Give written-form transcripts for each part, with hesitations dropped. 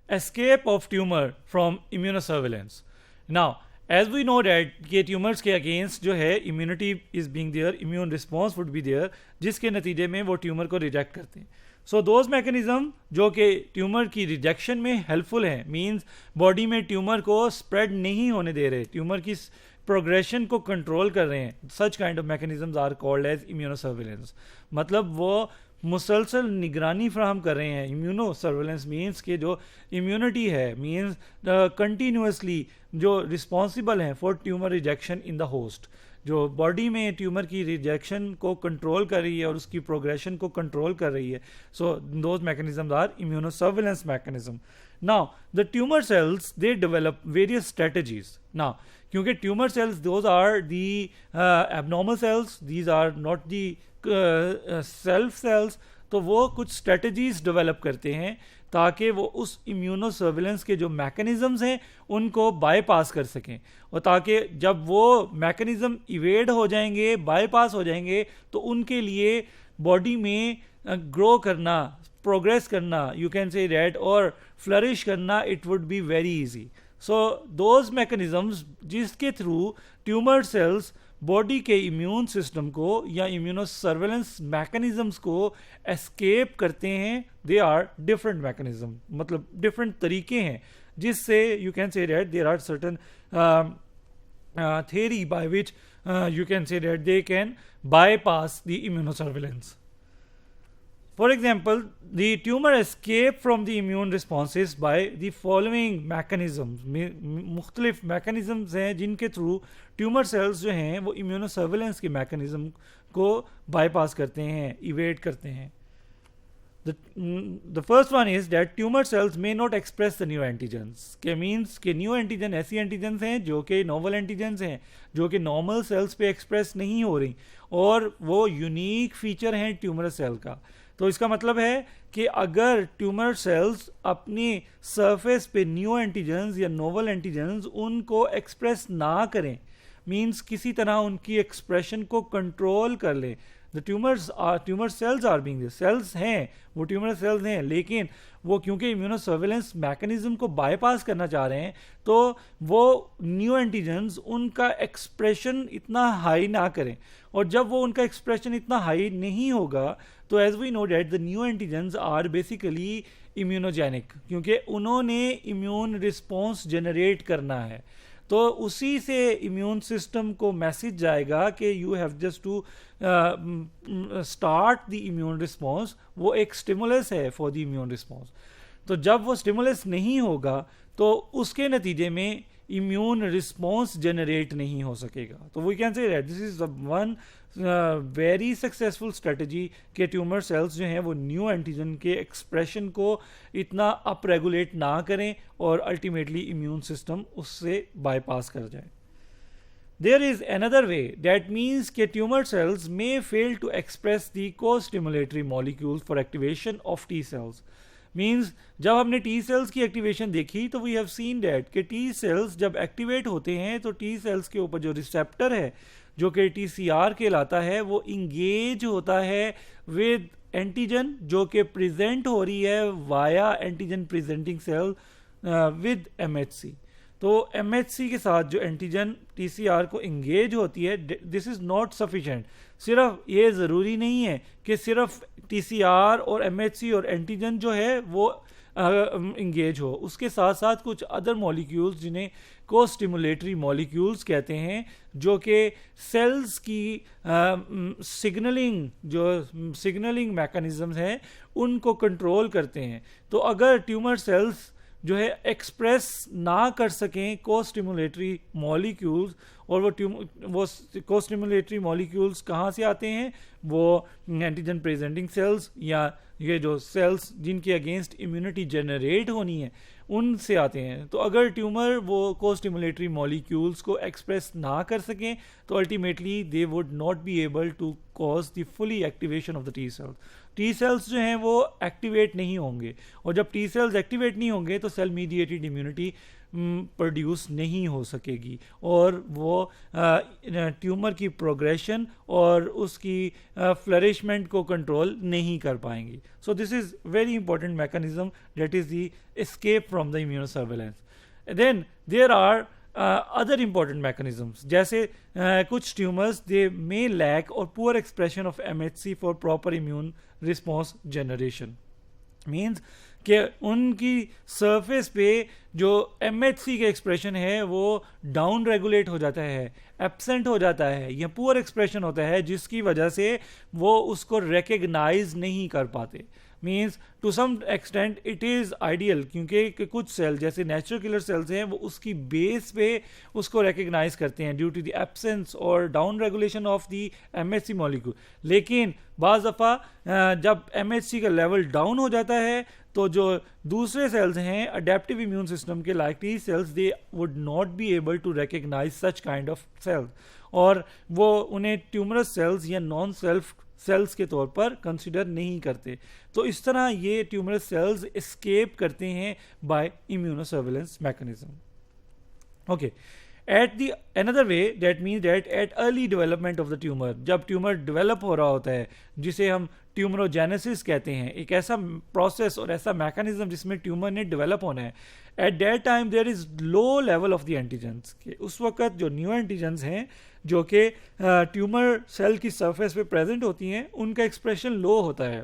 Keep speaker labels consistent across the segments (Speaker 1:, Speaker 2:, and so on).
Speaker 1: escape of tumor from immunosurveillance. Now as we know that کہ tumors کے against جو ہے immunity is being there, immune response would be there, جس کے نتیجے میں وہ ٹیومر کو ریجیکٹ کرتے ہیں. سو دوز میکانزم جو کہ ٹیومر کی ریجیکشن میں ہیلپ فل ہیں, مینس باڈی میں ٹیومر کو اسپریڈ نہیں ہونے دے رہے, ٹیومر کی پروگریشن کو کنٹرول کر رہے ہیں, such kind of mechanisms are called as immuno surveillance. مطلب وہ مسلسل نگرانی فراہم کر رہے ہیں. امیونو سرویلنس مینس کہ جو امیونٹی ہے, مینس کنٹینیوسلی جو رسپانسبل ہیں for tumour rejection in the host, جو باڈی میں ٹیومر کی ریجیکشن کو کنٹرول کر رہی ہے اور اس کی پروگریشن کو کنٹرول کر رہی ہے. So those mechanisms are immuno surveillance mechanism. Now the tumor cells, they develop various strategies. Now کیونکہ tumor cells, those are the abnormal cells, these are not the self cells, تو وہ کچھ strategies develop کرتے ہیں تاکہ وہ اس immuno surveillance کے جو میکانزمز ہیں ان کو بائی پاس کر سکیں, اور تاکہ جب وہ میکانزم ایویڈ ہو جائیں گے, بائی پاس ہو جائیں گے, تو ان کے لیے باڈی میں گرو کرنا, پروگریس کرنا, یو کین سے دیٹ, اور فلرش کرنا, it would be very easy. So those mechanisms جس کے تھرو ٹیومر سیلس باڈی کے امیون سسٹم کو یا امیونو سرویلنس میکانزمز کو اسکیپ کرتے ہیں, دے آر ڈفرنٹ میکانزم, مطلب ڈفرنٹ طریقے ہیں جس سے you can say that there are certain theory by which you can say that they can bypass the immunosurveillance. For example, the tumor escape from the immune responses by the following mechanisms. مختلف mechanisms ہیں جن کے through tumor cells جو ہیں وہ immunosurveillance کے mechanism کو bypass کرتے ہیں, evade کرتے ہیں. The first one is that tumor cells may not express the new antigens. کہ means کہ new antigen ایسی antigens ہیں جو کہ novel antigens ہیں جو کہ normal cells پہ express نہیں ہو رہی, اور وہ unique feature ہیں tumor cell کا. تو اس کا مطلب ہے کہ اگر ٹیومر سیلز اپنی سرفیس پہ نیو اینٹیجنز یا نوول اینٹیجنز ان کو ایکسپریس نہ کریں, مینس کسی طرح ان کی ایکسپریشن کو کنٹرول کر لیں. The tumor cells are being there, cells ہیں, وہ ٹیومر سیلز ہیں, لیکن وہ کیونکہ امیونو سرویلنس میکانزم کو بائی پاس کرنا چاہ رہے ہیں تو وہ نیو اینٹیجنز ان کا ایکسپریشن اتنا ہائی نہ کریں, اور جب وہ ان کا ایکسپریشن اتنا ہائی نہیں ہوگا تو as we know that the new antigens are basically immunogenic, کیونکہ انہوں نے امیون رسپانس جنریٹ کرنا ہے. تو اسی سے امیون سسٹم کو میسج جائے گا کہ you have just to start the immune response, وہ ایک اسٹیمولس ہے فار دی امیون رسپانس. تو جب وہ اسٹیمولس نہیں ہوگا تو اس کے نتیجے میں امیون رسپانس جنریٹ نہیں ہو سکے گا. تو we can say that this is one very successful strategy کہ ٹیومر سیلس جو ہیں وہ نیو اینٹیجن کے ایکسپریشن کو اتنا اپ ریگولیٹ نہ کریں اور الٹیمیٹلی امیون سسٹم اس سے بائی پاس کر جائے. There is another way, that means کہ tumor cells may fail to express the co-stimulatory molecules for activation of T cells. Means جب ہم نے T cells کی ایکٹیویشن دیکھی تو we have seen that کہ T cells جب ایکٹیویٹ ہوتے ہیں تو T cells کے اوپر جو ریسیپٹر ہے جو کہ TCR کہلاتا ہے وہ انگیج ہوتا ہے with اینٹیجن جو کہ پریزنٹ ہو رہی ہے via antigen presenting cell with MHC. تو ایم ایچ سی کے ساتھ جو اینٹیجن ٹی سی آر کو انگیج ہوتی ہے, دس از ناٹ سفیشینٹ. صرف یہ ضروری نہیں ہے کہ صرف ٹی سی آر اور ایم ایچ سی اور اینٹیجن جو ہے وہ انگیج ہو, اس کے ساتھ ساتھ کچھ ادر مالیکیولز جنہیں کو اسٹیمولیٹری مالیکیولز کہتے ہیں جو کہ سیلز کی سگنلنگ میکانزمز ہیں ان کو کنٹرول کرتے ہیں. تو اگر ٹیومر سیلز جو ہے ایکسپریس نہ کر سکیں کو اسٹیمولیٹری مالیکیولز, اور وہ کو اسٹیمولیٹری مالیکیولز کہاں سے آتے ہیں, وہ اینٹیجن پریزنٹنگ سیلز یا یہ جو سیلز جن کے اگینسٹ امیونٹی جنریٹ ہونی ہے ان سے آتے ہیں. تو اگر ٹیومر وہ کو اسٹیمولیٹری مالیکیولز کو ایکسپریس نہ کر سکیں تو ultimately they would not be able to cause the fully activation of the T cells. T cells جو ہیں وہ ایکٹیویٹ نہیں ہوں گے, اور جب ٹی سیلز ایکٹیویٹ نہیں ہوں گے تو سیل میڈیٹڈ امیونٹی پروڈیوس نہیں ہو سکے گی, اور وہ ٹیومر کی پروگریشن اور اس کی فلرشمنٹ کو کنٹرول نہیں کر پائیں گی. So this is very important mechanism, that is the escape from the immunosurveillance. Then there are other important mechanisms, جیسے کچھ tumours they may lack or poor expression of MHC for proper immune response generation. means کہ ان کی surface پہ جو M H سی کا expression ہے وہ down regulate ہو جاتا ہے, ایبسنٹ ہو جاتا ہے, یا پور ایکسپریشن ہوتا ہے, جس کی وجہ سے وہ اس کو ریکگنائز نہیں کر پاتے. Means to some extent it is ideal, کیونکہ کچھ سیل جیسے نیچرل کلر سیلز ہیں وہ اس کی بیس پہ اس کو ریکگنائز کرتے ہیں ڈیو ٹو دی ایبسنس اور down regulation of the M H C molecule. لیکن بعض دفعہ جب ایم ایچ سی کا لیول ڈاؤن ہو جاتا ہے تو جو دوسرے سیلز ہیں اڈیپٹیو امیون سسٹم کے like T cells they would not be able to recognize such kind of cells, اور وہ انہیں ٹیومرس سیلز یا نان سیلف سیلز کے طور پر کنسیڈر نہیں کرتے. تو اس طرح یہ ٹیومرس سیلز اسکیپ کرتے ہیں by immuno surveillance mechanism. Okay, at the another way that means that at early development of the tumor, جب ٹیومر ڈیولپ ہو رہا ہوتا ہے جسے ہم ٹیومروجینیسس کہتے ہیں, ایک ایسا پروسیس اور ایسا میکانزم جس میں ٹیومر نے ڈیولپ ہونا ہے, at that time there is low level of the antigens, کہ اس وقت جو نیو اینٹیجنس ہیں جو کہ ٹیومر سیل کی سرفیس پہ پریزنٹ ہوتی ہیں ان کا ایکسپریشن لو ہوتا ہے,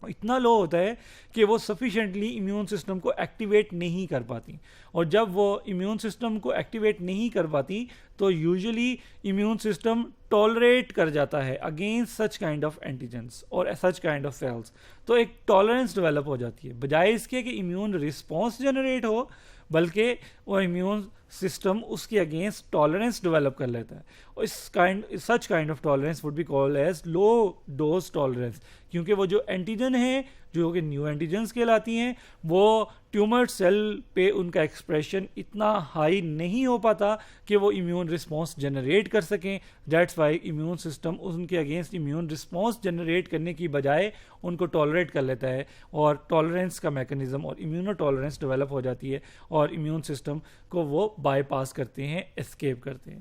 Speaker 1: اتنا لو ہوتا ہے کہ وہ سفیشینٹلی امیون سسٹم کو ایکٹیویٹ نہیں کر پاتی. اور جب وہ امیون سسٹم کو ایکٹیویٹ نہیں کر پاتی تو یوزلی امیون سسٹم ٹالریٹ کر جاتا ہے against such kind of antigens اور سچ کائنڈ آف سیلس. تو ایک ٹالرنس ڈیولپ ہو جاتی ہے, بجائے اس کے کہ امیون رسپانس جنریٹ ہو بلکہ وہ امیون سسٹم اس کے اگینسٹ ٹالرنس ڈیولپ کر لیتا ہے. اور such kind of tolerance would be called as low dose tolerance, کیونکہ وہ جو اینٹیجن ہیں جو کہ نیو اینٹیجنس کہلاتی ہیں وہ ٹیومر سیل پہ ان کا ایکسپریشن اتنا ہائی نہیں ہو پاتا کہ وہ امیون رسپانس جنریٹ کر سکیں. دیٹس وائی امیون سسٹم ان کے اگینسٹ امیون رسپانس جنریٹ کرنے کی بجائے ان کو ٹالریٹ کر لیتا ہے, اور ٹالرنس کا میکانزم اور امیونو ٹالرنس ڈیولپ ہو جاتی ہے اور امیون سسٹم کو وہ بائی پاس کرتے ہیں, اسکیپ کرتے ہیں.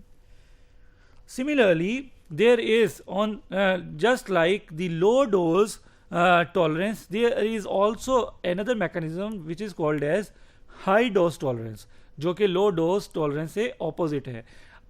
Speaker 1: Similarly, there is on just like the low dose tolerance, there is also another mechanism which is called as high dose tolerance, جو کہ low dose tolerance سے opposite ہے.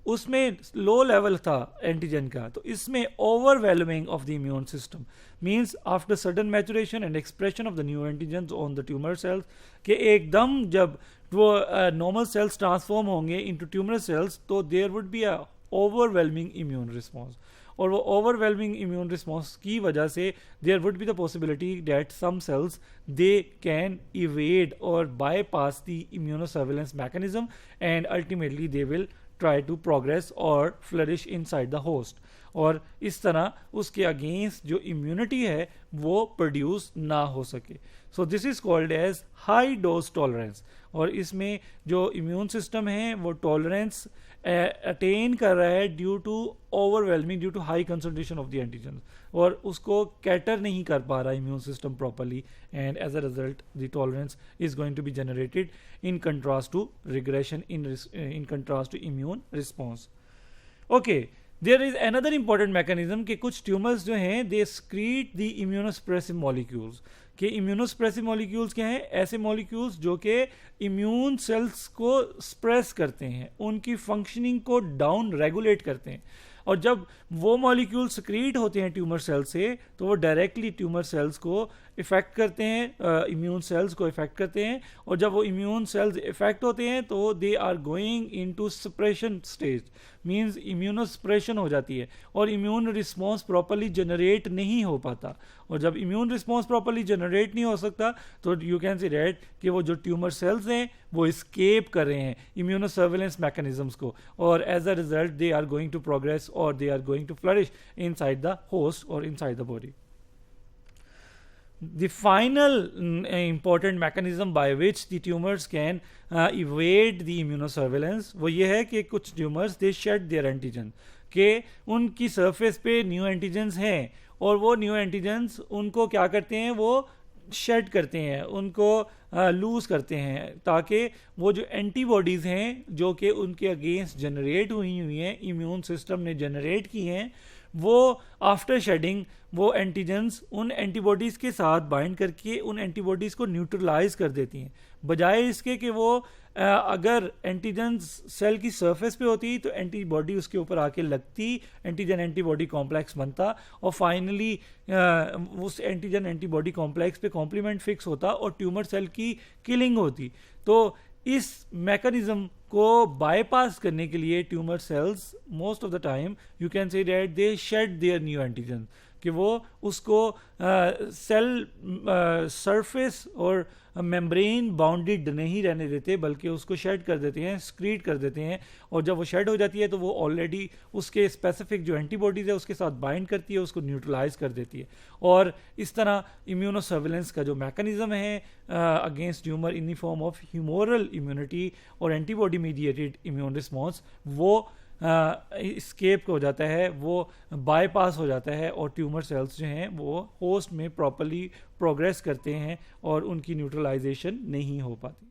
Speaker 1: اس میں لو لیول تھا اینٹیجن کا, تو اس میں overwhelming of the immune system means after sudden maturation and expression of the new antigens on the tumor cells, کہ ایک دم جب وہ normal cells transform ہوں گے into tumor cells تو there would be a overwhelming immune response, اور وہ overwhelming immune response کی وجہ سے there would be the possibility that some cells they can evade or bypass the immunosurveillance mechanism and ultimately they will try to progress or flourish inside the host, اور اس طرح اس کے against جو immunity ہے وہ produce نہ ہو سکے. So this is called as high dose tolerance, اور اس میں جو امیون سسٹم ہے وہ ٹالرنس اٹین کر رہا ہے due to overwhelming, due to high concentration of the antigen, اور اس کو کیٹر نہیں کر پا رہا immune system properly, and as a result the tolerance is going to be generated in contrast to regression in contrast to immune response. Okay, there is another important mechanism کہ کچھ tumours جو ہیں دے secret دی امیونوسپریسو molecules, کہ امیونوسپریسو molecules کیا ہیں, ایسے molecules جو کہ امیون سیلز کو سپریس کرتے ہیں, ان کی فنکشننگ کو ڈاؤن ریگولیٹ کرتے ہیں. اور جب وہ مالیکول سکریٹ ہوتے ہیں ٹیومر سیل سے تو وہ ڈائریکٹلی ٹیومر سیلز کو افیکٹ کرتے ہیں, امیون سیلز کو افیکٹ کرتے ہیں, اور جب وہ امیون سیلز افیکٹ ہوتے ہیں تو they are going into suppression stage, means immunosuppression ہو جاتی ہے اور امیون رسپانس پراپرلی جنریٹ نہیں ہو پاتا. اور جب امیون رسپانس پراپرلی جنریٹ نہیں ہو سکتا تو یو کین سی دیٹ کہ وہ جو ٹیومر سیلز ہیں وہ اسکیپ کر رہے ہیں امیونو سرویلنس میکانزمس کو, اور as a result they are going to progress اور they are going to flourish inside the host اور inside the body. The final important mechanism by which the tumors can evade the immunosurveillance وہ یہ ہے کہ کچھ tumors they shed their antigen, کہ ان کی surface پہ new antigens ہیں اور وہ نیو اینٹیجنس ان کو کیا کرتے ہیں, وہ شیڈ کرتے ہیں, ان کو لوز کرتے ہیں, تاکہ وہ جو اینٹی باڈیز ہیں جو کہ ان کے اگینسٹ جنریٹ ہوئی ہیں, امیون سسٹم نے جنریٹ کی ہیں, وہ آفٹر شیڈنگ وہ اینٹیجنس ان اینٹی باڈیز کے ساتھ بائنڈ کر کے ان اینٹی باڈیز کو نیوٹرلائز کر دیتی ہیں, بجائے اس کے کہ وہ اگر اینٹیجنس سیل کی سرفیس پہ ہوتی تو اینٹی باڈی اس کے اوپر آ کے لگتی, اینٹیجن اینٹی باڈی کمپلیکس بنتا, اور فائنلی اس اینٹیجن اینٹی باڈی کمپلیکس پہ کمپلیمنٹ فکس ہوتا اور ٹیومر سیل کی کلنگ ہوتی. تو اس میکانزم کو بائی پاس کرنے کے لیے tumor cells most of the time you can see that they shed their new antigen, کہ وہ اس کو سیل سرفیس اور ممبرین باؤنڈیڈ نہیں رہنے دیتے, بلکہ اس کو شیڈ کر دیتے ہیں, سکریٹ کر دیتے ہیں, اور جب وہ شیڈ ہو جاتی ہے تو وہ آلریڈی اس کے اسپیسیفک جو اینٹی باڈیز ہے اس کے ساتھ بائنڈ کرتی ہے, اس کو نیوٹرلائز کر دیتی ہے. اور اس طرح امیونو سرویلنس کا جو میکانزم ہے against tumour in the form of humoral immunity اور antibody mediated immune response, وہ اسکیپ ہو جاتا ہے, وہ بائی پاس ہو جاتا ہے, اور ٹیومر سیلز جو ہیں وہ ہوسٹ میں پراپرلی پروگریس کرتے ہیں اور ان کی نیوٹرلائزیشن نہیں ہو پاتی.